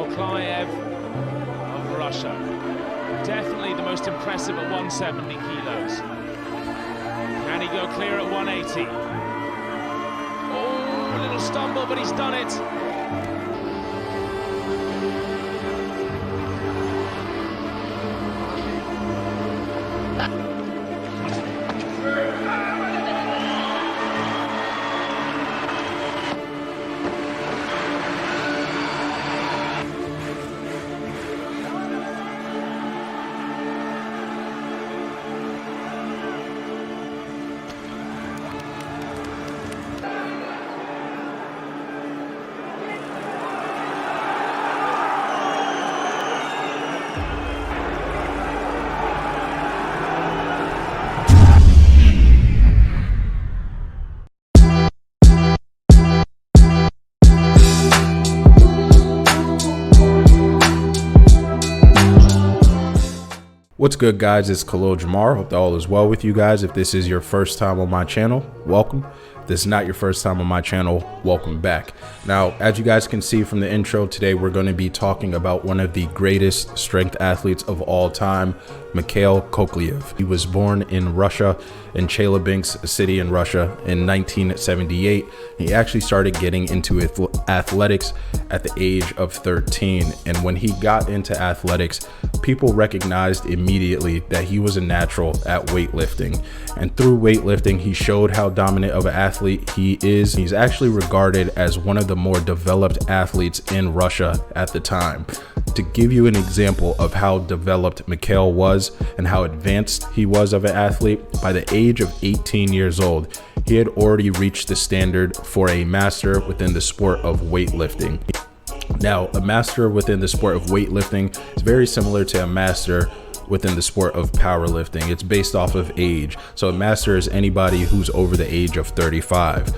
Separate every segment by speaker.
Speaker 1: Koklyaev of Russia. Definitely the most impressive at 170 kilos. Can he go clear at 180? Oh, a little stumble, but he's done it.
Speaker 2: What's good, guys? It's Khalil Jamar. Hope that all is well with you guys. If this is your first time on my channel, welcome. If this is not your first time on my channel, welcome back. Now, as you guys can see from the intro, today we're going to be talking about one of the greatest strength athletes of all time, Mikhail Koklyaev. He was born in Russia, in Chelyabinsk, a city in Russia, in 1978. He actually started getting into athletics at the age of 13. And when he got into athletics, people recognized immediately that he was a natural at weightlifting. And through weightlifting, he showed how dominant of an athlete he is. He's actually regarded as one of the more developed athletes in Russia at the time. To give you an example of how developed Mikhail was and how advanced he was of an athlete, by the age of 18 years old, he had already reached the standard for a master within the sport of weightlifting. Now, a master within the sport of weightlifting is very similar to a master within the sport of powerlifting. It's based off of age. So a master is anybody who's over the age of 35.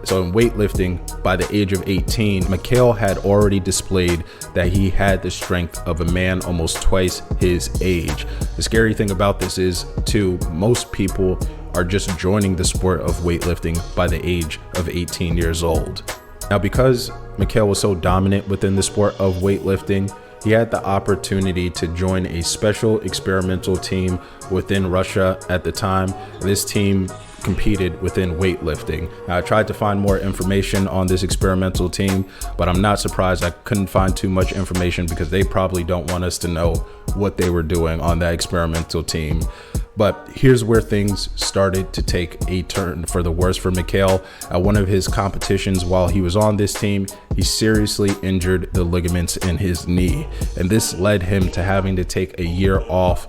Speaker 2: So in weightlifting, by the age of 18, Mikhail had already displayed that he had the strength of a man almost twice his age. The scary thing about this is, too, most people are just joining the sport of weightlifting by the age of 18 years old. Now, because Mikhail was so dominant within the sport of weightlifting, he had the opportunity to join a special experimental team within Russia at the time. This team competed within weightlifting. Now, I tried to find more information on this experimental team, but I'm not surprised I couldn't find too much information because they probably don't want us to know what they were doing on that experimental team. But here's where things started to take a turn for the worse for Mikhail. At one of his competitions while he was on this team, he seriously injured the ligaments in his knee. And this led him to having to take a year off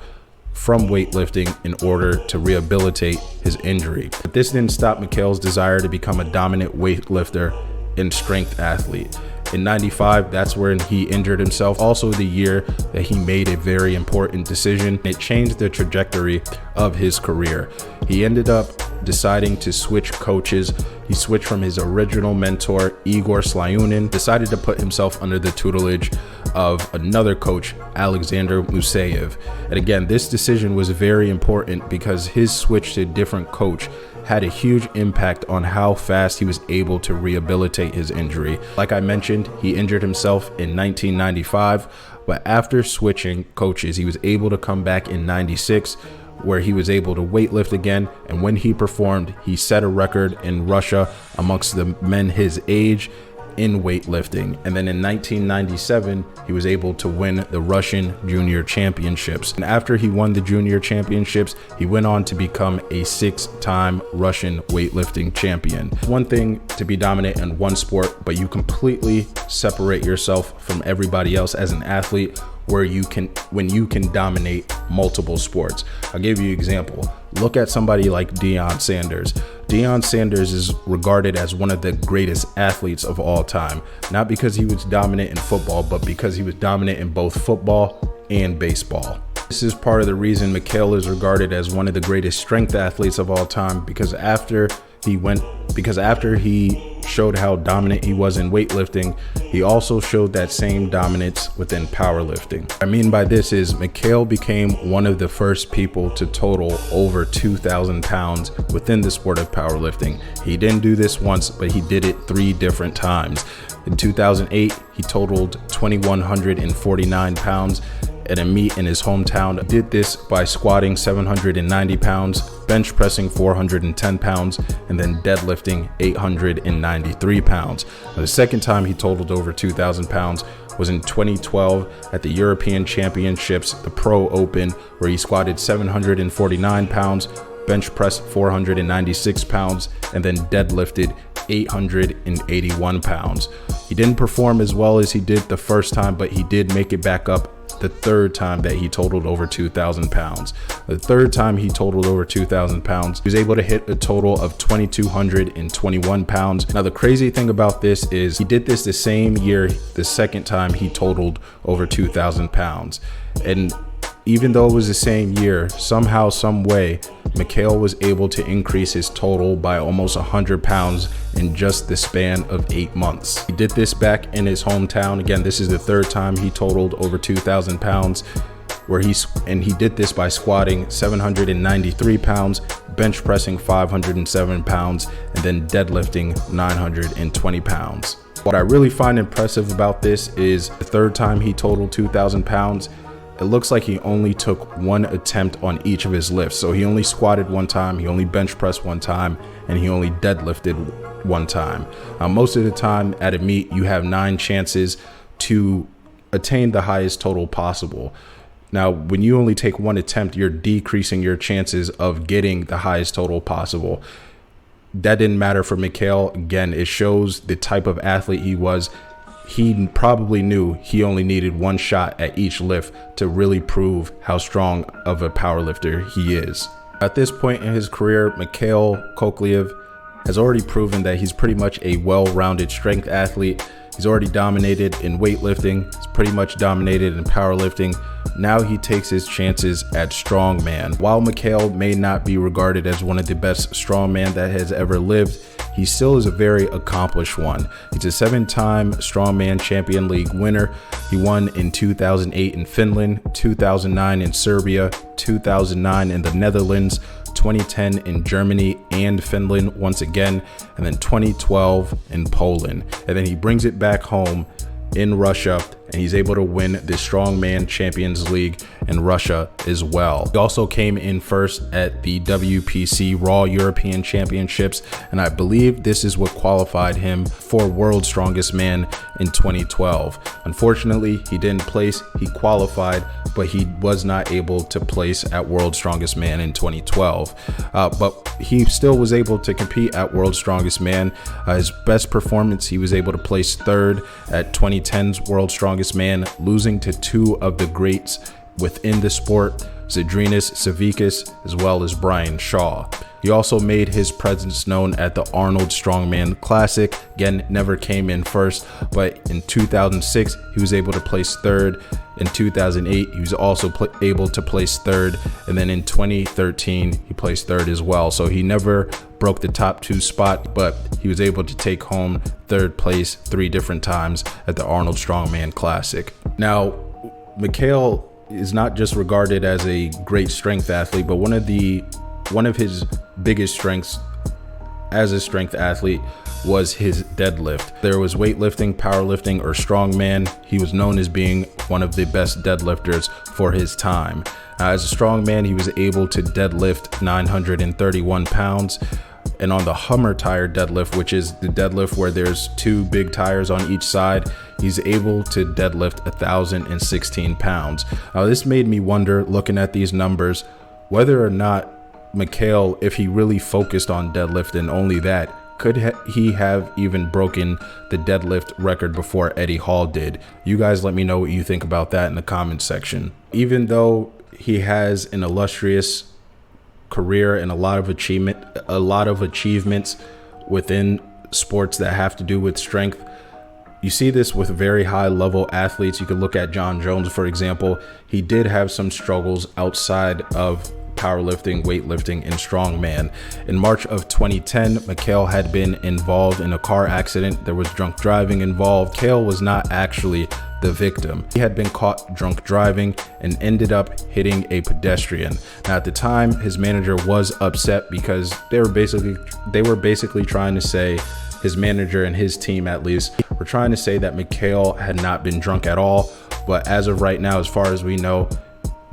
Speaker 2: from weightlifting in order to rehabilitate his injury. But this didn't stop Mikhail's desire to become a dominant weightlifter and strength athlete. In '95, that's when he injured himself. Also the year that he made a very important decision. It changed the trajectory of his career. He ended up deciding to switch coaches. He switched from his original mentor, Igor Slyunin, decided to put himself under the tutelage of another coach, Alexander Emeliananko. And again, this decision was very important because his switch to a different coach had a huge impact on how fast he was able to rehabilitate his injury. Like I mentioned, he injured himself in 1995, but after switching coaches, he was able to come back in '96, where he was able to weightlift again. And when he performed, he set a record in Russia amongst the men his age in weightlifting. And then in 1997, he was able to win the Russian Junior Championships. And after he won the Junior Championships, he went on to become a 6-time Russian weightlifting champion. One thing to be dominant in one sport, but you completely separate yourself from everybody else as an athlete when you can dominate multiple sports. I'll give you an example. Look at somebody like Deion Sanders. Deion Sanders is regarded as one of the greatest athletes of all time, not because he was dominant in football, but because he was dominant in both football and baseball. This is part of the reason Mikhail is regarded as one of the greatest strength athletes of all time, because after he went, because after he showed how dominant he was in weightlifting, he also showed that same dominance within powerlifting. What I mean by this is Mikhail became one of the first people to total over 2,000 pounds within the sport of powerlifting. He didn't do this once, but he did it 3 different times. In 2008, he totaled 2,149 pounds at a meet in his hometown. He did this by squatting 790 pounds, bench pressing 410 pounds, and then deadlifting 893 pounds. Now, the second time he totaled over 2,000 pounds was in 2012 at the European Championships, the Pro Open, where he squatted 749 pounds, bench pressed 496 pounds, and then deadlifted 881 pounds. He didn't perform as well as he did the first time, but he did make it back up the third time that he totaled over 2,000 pounds. The third time he totaled over 2,000 pounds, he was able to hit a total of 2,221 pounds. Now, the crazy thing about this is he did this the same year, the second time he totaled over 2,000 pounds. And even though it was the same year, somehow, some way, Mikhail was able to increase his total by almost 100 pounds in just the span of 8 months. He did this back in his hometown. Again, this is the third time he totaled over 2,000 pounds, and he did this by squatting 793 pounds, bench pressing 507 pounds, and then deadlifting 920 pounds. What I really find impressive about this is the third time he totaled 2,000 pounds, it looks like he only took 1 attempt on each of his lifts. So he only squatted 1 time, he only bench pressed 1 time, and he only deadlifted 1 time. Most of the time at a meet, you have 9 chances to attain the highest total possible. Now, when you only take 1 attempt, you're decreasing your chances of getting the highest total possible. That didn't matter for Mikhail. Again, it shows the type of athlete he was. He probably knew he only needed 1 shot at each lift to really prove how strong of a powerlifter he is. At this point in his career, Mikhail Koklyaev has already proven that he's pretty much a well-rounded strength athlete. He's already dominated in weightlifting. He's pretty much dominated in powerlifting. Now he takes his chances at strongman. While Mikhail may not be regarded as one of the best strongman that has ever lived, he still is a very accomplished one. He's a 7-time Strongman Champion League winner. He won in 2008 in Finland, 2009 in Serbia, 2009 in the Netherlands, 2010 in Germany and Finland once again, and then 2012 in Poland. And then he brings it back home in Russia, and he's able to win the Strongman Champions League in Russia as well. He also came in first at the WPC Raw European Championships, and I believe this is what qualified him for World's Strongest Man in 2012. Unfortunately, he didn't place. He qualified, but he was not able to place at World's Strongest Man in 2012. But he still was able to compete at World's Strongest Man. His best performance, he was able to place 3rd at 2010's World's Strongest Man, losing to 2 of the greats within the sport, Zydrunas Savickas as well as Brian Shaw. He also made his presence known at the Arnold Strongman Classic. Again, never came in first, but in 2006, he was able to place 3rd. In 2008, he was also able to place 3rd. And then in 2013, he placed 3rd as well. So he never broke the top 2 spot, but he was able to take home 3rd place 3 different times at the Arnold Strongman Classic. Now, Mikhail is not just regarded as a great strength athlete, but one of his biggest strengths as a strength athlete was his deadlift. There was weightlifting, powerlifting, or strongman. He was known as being one of the best deadlifters for his time. As a strongman, he was able to deadlift 931 pounds. And on the Hummer tire deadlift, which is the deadlift where there's 2 big tires on each side, he's able to deadlift 1,016 pounds. This made me wonder, looking at these numbers, whether or not Mikhail, if he really focused on deadlift and only that, could he have even broken the deadlift record before Eddie Hall did? You guys let me know what you think about that in the comments section. Even though he has an illustrious career and a lot of achievements within sports that have to do with strength, you see this with very high level athletes. You could look at John Jones, for example. He did have some struggles outside of powerlifting, weightlifting, and strongman. In March of 2010, Mikhail had been involved in a car accident. There was drunk driving involved. Mikhail was not actually the victim. He had been caught drunk driving and ended up hitting a pedestrian. Now, at the time, his manager was upset because they were basically trying to say, his manager and his team at least were trying to say that Mikhail had not been drunk at all. But as of right now, as far as we know,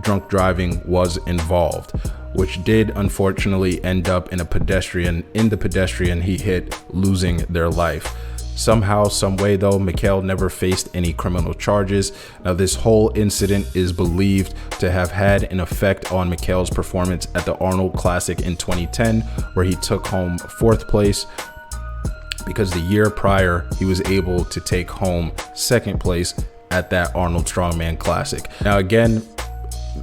Speaker 2: drunk driving was involved, which did unfortunately end up in the pedestrian he hit losing their life. Somehow, some way though, Mikhail never faced any criminal charges. Now, this whole incident is believed to have had an effect on Mikhail's performance at the Arnold Classic in 2010, where he took home 4th place, because the year prior he was able to take home 2nd place at that Arnold Strongman Classic. Now, again,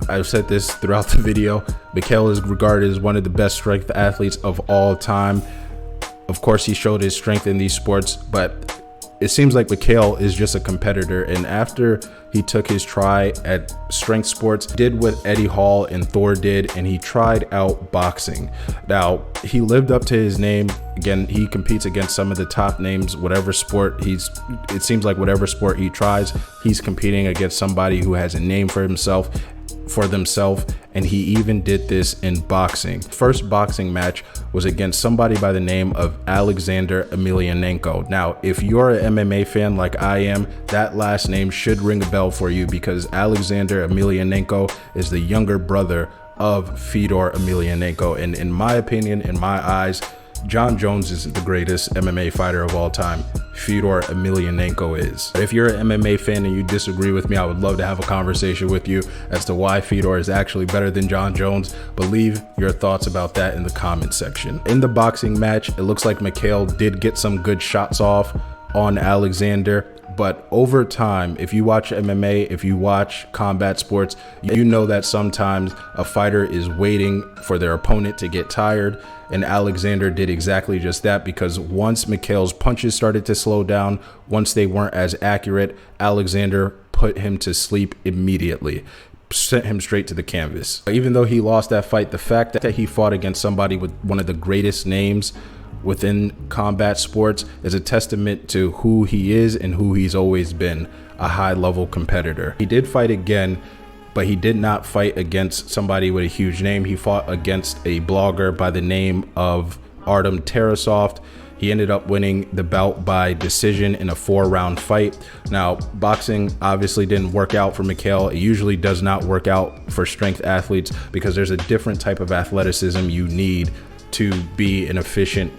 Speaker 2: I've said this throughout the video, Mikhail is regarded as one of the best strength athletes of all time. Of course, he showed his strength in these sports, but it seems like Mikhail is just a competitor. And after he took his try at strength sports, did what Eddie Hall and Thor did, and he tried out boxing. Now, he lived up to his name. Again, he competes against some of the top names, whatever sport it seems like whatever sport he tries, he's competing against somebody who has a name for themselves, and he even did this in boxing. First boxing match was against somebody by the name of Alexander Emeliananko. Now, if you're an MMA fan like I am, that last name should ring a bell for you, because Alexander Emeliananko is the younger brother of Fedor Emelianenko, and in my opinion, in my eyes, John Jones is the greatest MMA fighter of all time. Fedor Emelianenko is. If you're an MMA fan and you disagree with me, I would love to have a conversation with you as to why Fedor is actually better than John Jones. But leave your thoughts about that in the comment section. In the boxing match, it looks like Mikhail did get some good shots off on Alexander. But over time, if you watch MMA, if you watch combat sports, you know that sometimes a fighter is waiting for their opponent to get tired. And Alexander did exactly just that, because once Mikhail's punches started to slow down, once they weren't as accurate, Alexander put him to sleep immediately, sent him straight to the canvas. Even though he lost that fight, the fact that he fought against somebody with one of the greatest names within combat sports is a testament to who he is and who he's always been, a high-level competitor. He did fight again, but he did not fight against somebody with a huge name. He fought against a blogger by the name of Artem Tarasov. He ended up winning the bout by decision in a 4-round fight. Now, boxing obviously didn't work out for Mikhail. It usually does not work out for strength athletes, because there's a different type of athleticism you need to be an efficient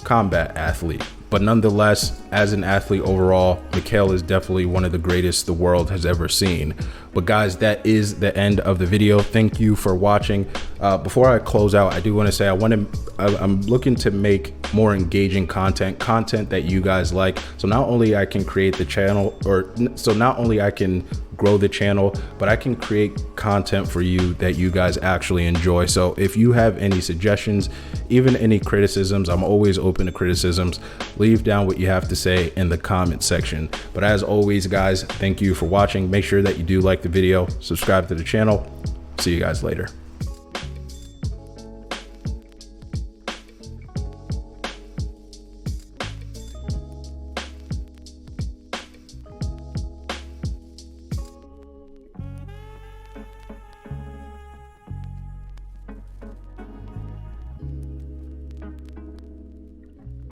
Speaker 2: combat athlete. But nonetheless, as an athlete overall, Mikhail is definitely one of the greatest the world has ever seen. But guys, that is the end of the video. Thank you for watching. Before I close out, I do want to say I'm looking to make more engaging content that you guys like. So not only I can create the channel, not only I can grow the channel, but I can create content for you that you guys actually enjoy. So if you have any suggestions, even any criticisms, I'm always open to criticisms. Leave down what you have to say in the comment section. But as always, guys, thank you for watching. Make sure that you do like the video, subscribe to the channel. See you guys later.